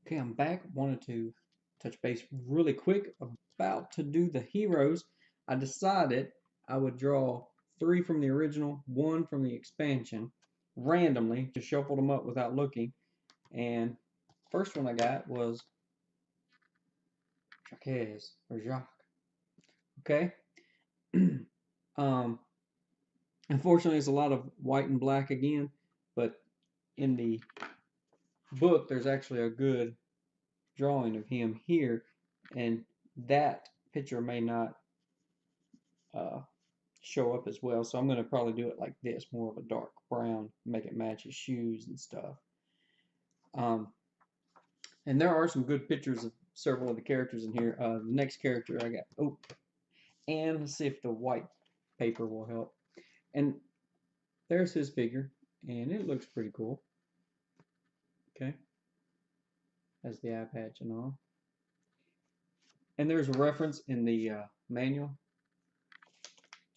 Okay, I'm back. Wanted to touch base really quick about to do the heroes. I decided I would draw three from the original, one from the expansion, randomly, just shuffled them up without looking. And first one I got was Jacques or Jacques. Okay. um, Unfortunately, it's a lot of white and black again, but in the book, there's actually a good drawing of him here, and that picture may not uh, show up as well. So I'm going to probably do it like this, more of a dark brown, make it match his shoes and stuff. Um, and there are some good pictures of several of the characters in here. The next character I got, and let's see if the white paper will help. And there's his figure, and it looks pretty cool. Okay, has the eye patch and all. And there's a reference in the manual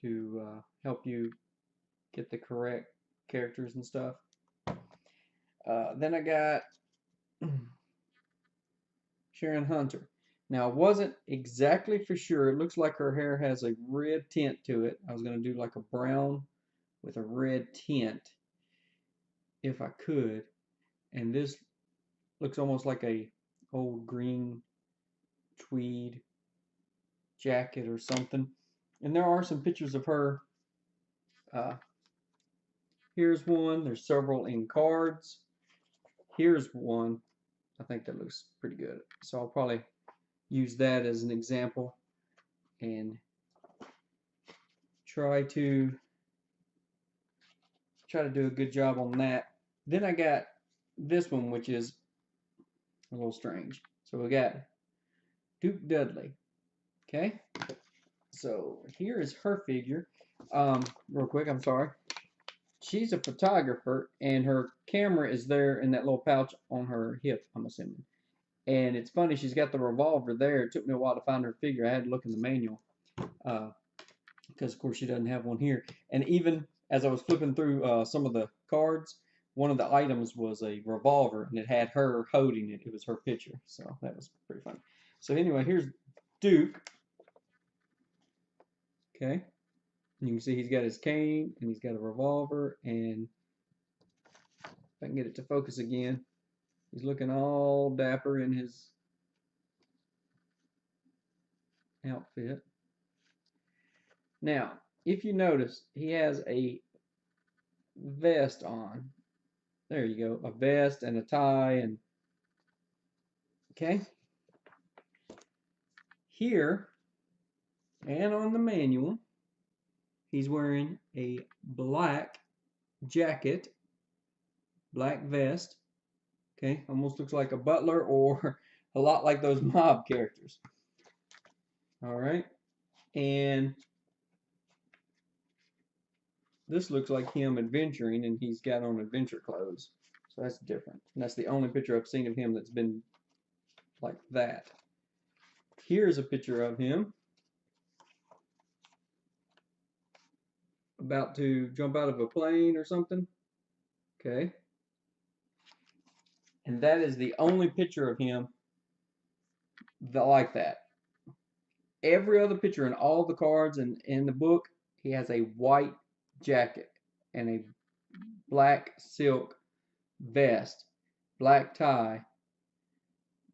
to help you get the correct characters and stuff. Then I got Sharon Hunter. Now, I wasn't exactly for sure. It looks like her hair has a red tint to it. I was going to do like a brown with a red tint if I could. And this looks almost like a old green tweed jacket or something. And there are some pictures of her. Uh, Here's one. There's several in cards. Here's one. I think that looks pretty good. So I'll probably use that as an example and try to do a good job on that. Then I got this one, which is a little strange. So we got Duke Dudley. Okay, so here is her figure. Real quick, I'm sorry. She's a photographer, and her camera is there in that little pouch on her hip, I'm assuming. And it's funny, she's got the revolver there. It took me a while to find her figure. I had to look in the manual because, of course, she doesn't have one here. And even as I was flipping through some of the cards, one of the items was a revolver, and it had her holding it. It was her picture, so that was pretty funny. So anyway, here's Duke. Okay, and you can see he's got his cane, and he's got a revolver, and if I can get it to focus again, he's looking all dapper in his outfit. Now, if you notice, he has a vest on. There you go, a vest and a tie, and okay. Here and on the manual, he's wearing a black jacket, black vest. Okay, almost looks like a butler or a lot like those mob characters. All right, and this looks like him adventuring, and he's got on adventure clothes. So that's different. And that's the only picture I've seen of him that's been like that. Here's a picture of him about to jump out of a plane or something. Okay. And that is the only picture of him like that. Every other picture in all the cards and in the book, he has a white jacket and a black silk vest, black tie,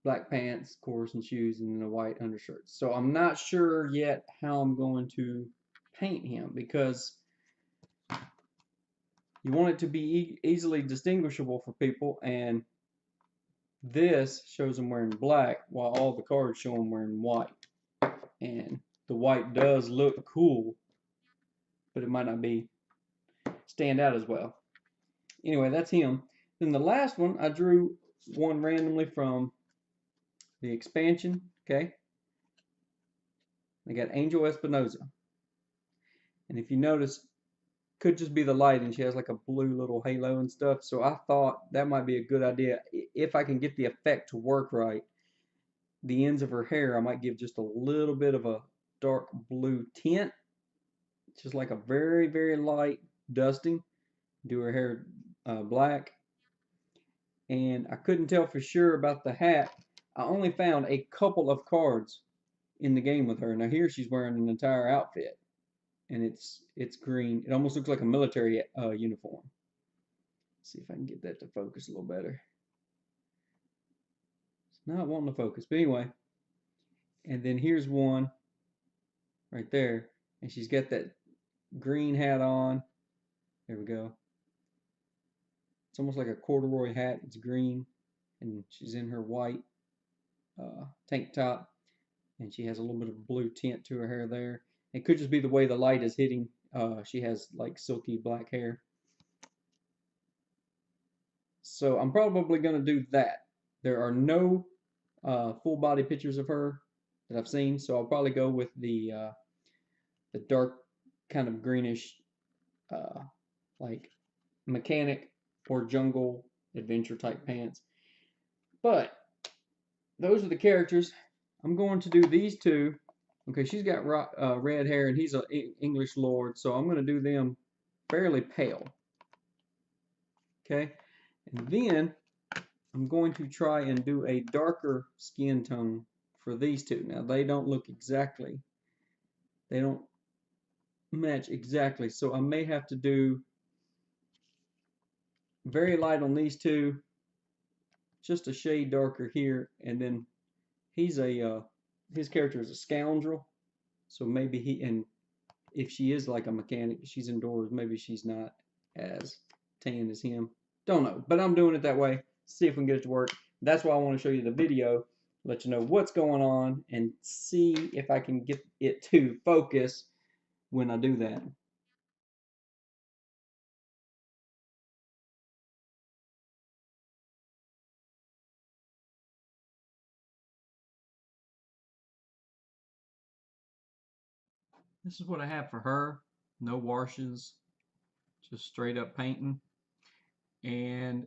black pants, of course, and shoes, and then a white undershirt. So I'm not sure yet how I'm going to paint him because you want it to be easily distinguishable for people, and this shows him wearing black while all the cards show him wearing white. And the white does look cool, but it might not be stand out as well. Anyway, that's him. Then the last one, I drew one randomly from the expansion. Okay, I got Angel Espinosa, and if you notice, could just be the lighting. She has like a blue little halo and stuff. So I thought that might be a good idea if I can get the effect to work right. The ends of her hair, I might give just a little bit of a dark blue tint, just like a very, very light dusting. Do her hair black. and I couldn't tell for sure about the hat. I only found a couple of cards in the game with her. Now here she's wearing an entire outfit, and it's green. It almost looks like a military uniform. Let's see if I can get that to focus a little better. It's not wanting to focus, but anyway. And then here's one right there, and she's got that green hat on. There we go. It's almost like a corduroy hat. It's green, and she's in her white tank top, and she has a little bit of blue tint to her hair there. It could just be the way the light is hitting. She has like silky black hair. So I'm probably going to do that. There are no full body pictures of her that I've seen, so I'll probably go with the dark kind of greenish like mechanic or jungle adventure type pants. But those are the characters. I'm going to do these two. Okay, she's got red hair and he's an English lord, so I'm going to do them fairly pale. Okay, and then I'm going to try and do a darker skin tone for these two. Now they don't look exactly, they don't match exactly, so I may have to do very light on these two, just a shade darker here, and then he's a his character is a scoundrel, so maybe and if she is like a mechanic, she's indoors, maybe she's not as tan as him. Don't know, but I'm doing it that way. See if we can get it to work. That's why I want to show you the video, let you know what's going on, and see if I can get it to focus when I do that. This is what I have for her. No washes, just straight up painting. And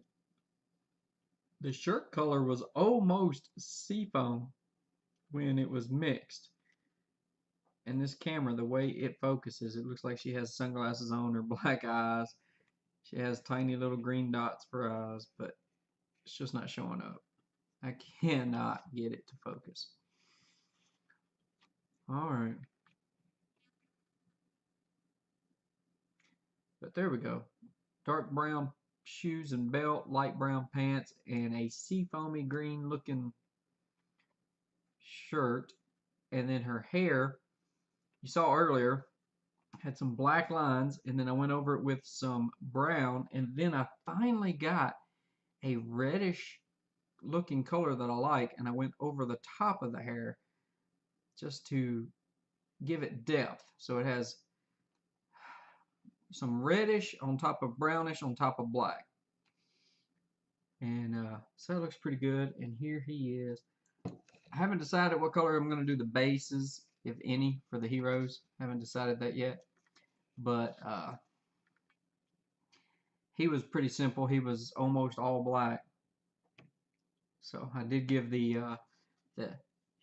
the shirt color was almost seafoam when it was mixed. And this camera, the way it focuses, it looks like she has sunglasses on or black eyes. She has tiny little green dots for eyes, but it's just not showing up. I cannot get it to focus. Alright. But there we go. Dark brown shoes and belt, light brown pants, and a seafoamy green looking shirt. And then her hair, you saw earlier, had some black lines, and then I went over it with some brown, and then I finally got a reddish looking color that I like, and I went over the top of the hair just to give it depth. So it has some reddish on top of brownish on top of black. And so it looks pretty good. And here he is. I haven't decided what color I'm going to do the bases, if any, for the heroes. Haven't decided that yet. But he was pretty simple. He was almost all black. So I did give the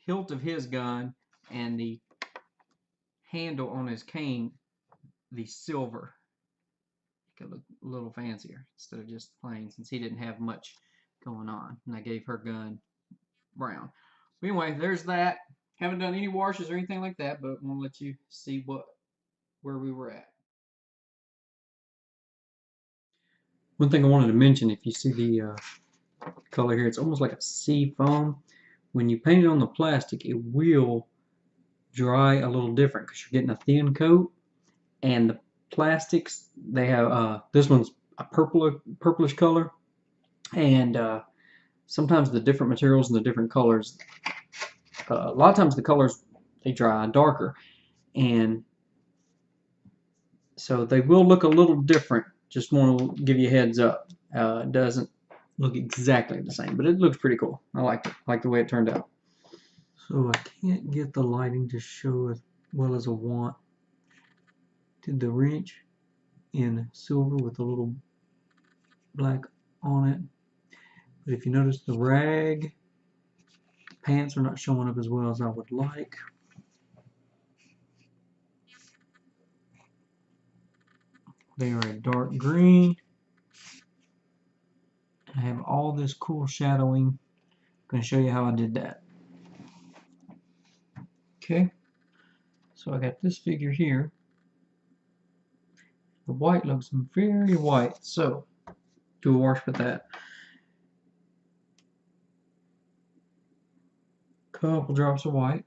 hilt of his gun and the handle on his cane the silver. It could look a little fancier instead of just plain, since he didn't have much going on. And I gave her gun brown. But anyway, there's that. Haven't done any washes or anything like that, but I want to let you see where we were at. One thing I wanted to mention, if you see the color here, it's almost like a sea foam. When you paint it on the plastic, it will dry a little different because you're getting a thin coat, and the plastics, they have this one's a purplish color, and sometimes the different materials and the different colors, a lot of times the colors, they dry darker, and so they will look a little different. Just want to give you a heads up. It doesn't look exactly the same, but it looks pretty cool. I liked it. I like the way it turned out. So I can't get the lighting to show as well as I want. Did the wrench in silver with a little black on it. But if you notice, the rag pants are not showing up as well as I would like. They are a dark green. I have all this cool shadowing. I'm going to show you how I did that. Okay, so I got this figure here. The white looks very white, so do a wash with that. Couple drops of white,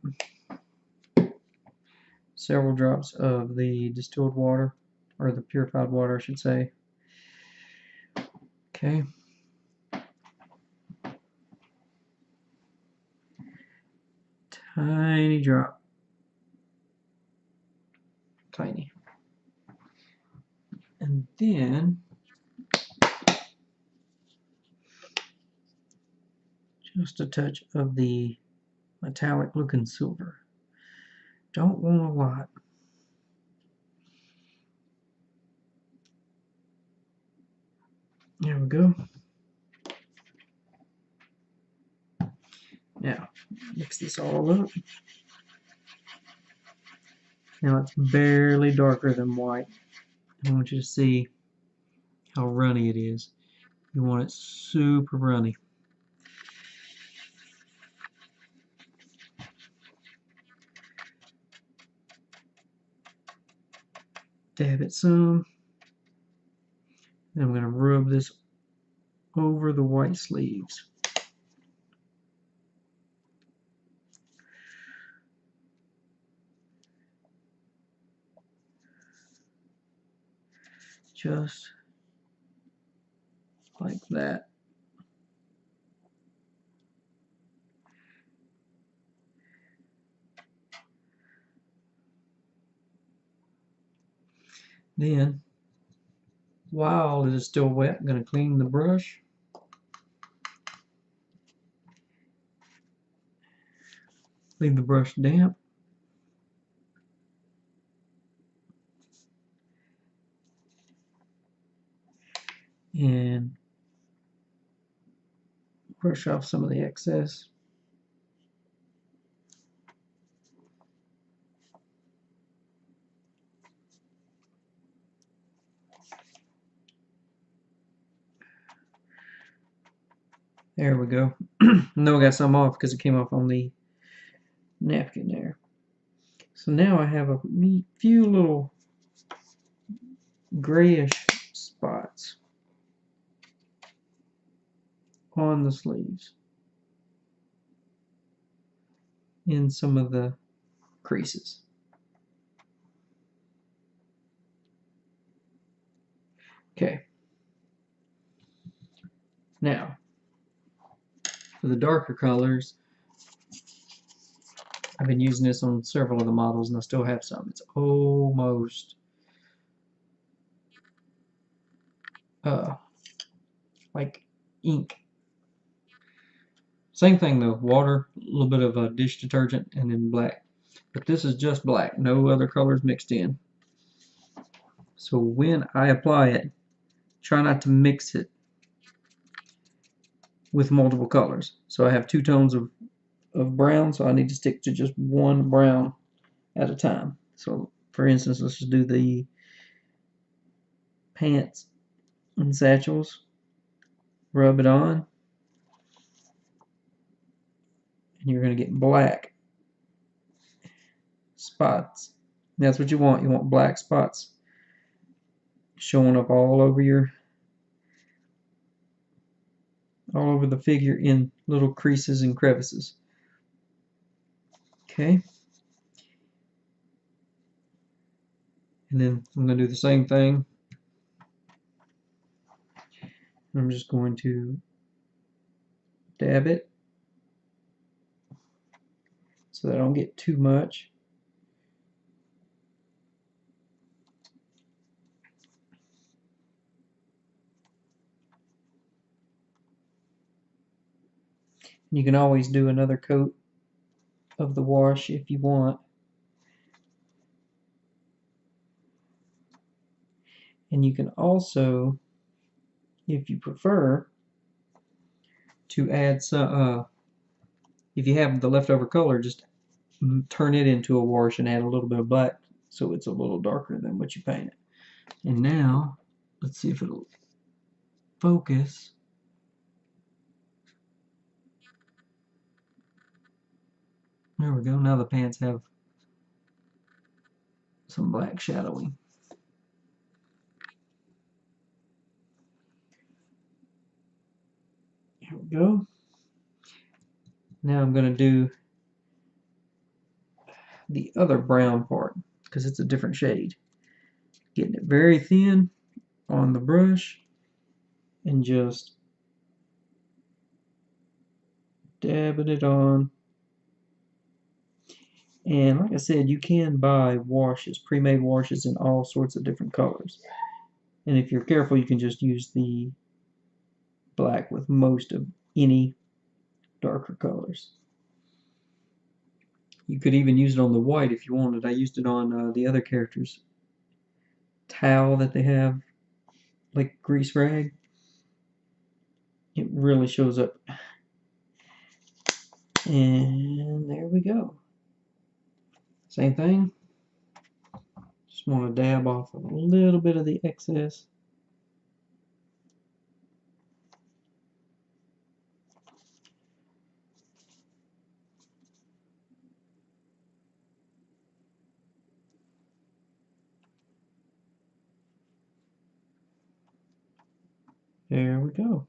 several drops of the distilled water, or the purified water, I should say. Okay. Tiny drop. Tiny. And then just a touch of the metallic looking silver. Don't want a lot. There we go. Now, mix this all up. Now it's barely darker than white. I want you to see how runny it is. You want it super runny. Dab it some. Then I'm going to rub this over the white sleeves. Just like that. Then, while it is still wet, I'm going to clean the brush. Leave the brush damp. And brush off some of the excess. There we go. No, I got some off because it came off on the napkin there. So now I have a few little grayish spots on the sleeves in some of the creases. Okay. Now, for the darker colors, I've been using this on several of the models and I still have some. It's almost like ink. Same thing though, water, a little bit of a dish detergent, and then black. But this is just black, no other colors mixed in. So when I apply it, try not to mix it with multiple colors. So I have two tones of brown, so I need to stick to just one brown at a time. So for instance, let's just do the pants and satchels. Rub it on, and you're going to get black spots. And that's what you want. You want black spots showing up all over the figure in little creases and crevices. Okay. And then I'm going to do the same thing. I'm just going to dab it so that I don't get too much. You can always do another coat of the wash if you want. And you can also, if you prefer, to add some, if you have the leftover color, just turn it into a wash and add a little bit of black so it's a little darker than what you painted. And now, let's see if it'll focus. There we go. Now the pants have some black shadowing. Here we go. Now I'm going to do the other brown part because it's a different shade. Getting it very thin on the brush and just dabbing it on. And like I said, you can buy washes, pre-made washes in all sorts of different colors. And if you're careful, you can just use the black with most of any darker colors. You could even use it on the white if you wanted. I used it on the other characters' towel that they have, like grease rag. It really shows up. And there we go. Same thing. Just want to dab off a little bit of the excess. There we go.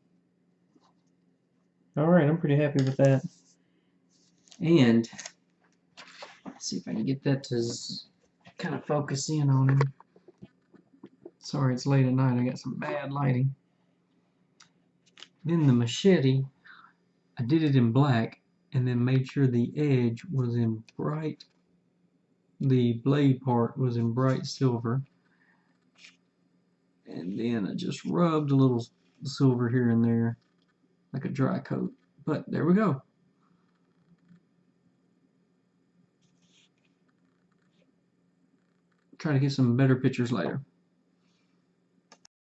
Alright, I'm pretty happy with that. And let's see if I can get that to kind of focus in on him. Sorry, it's late at night. I got some bad lighting. Then the machete, I did it in black and then made sure the edge was in bright, the blade part was in bright silver. And then I just rubbed a little silver here and there, like a dry coat. But there we go. Try to get some better pictures later.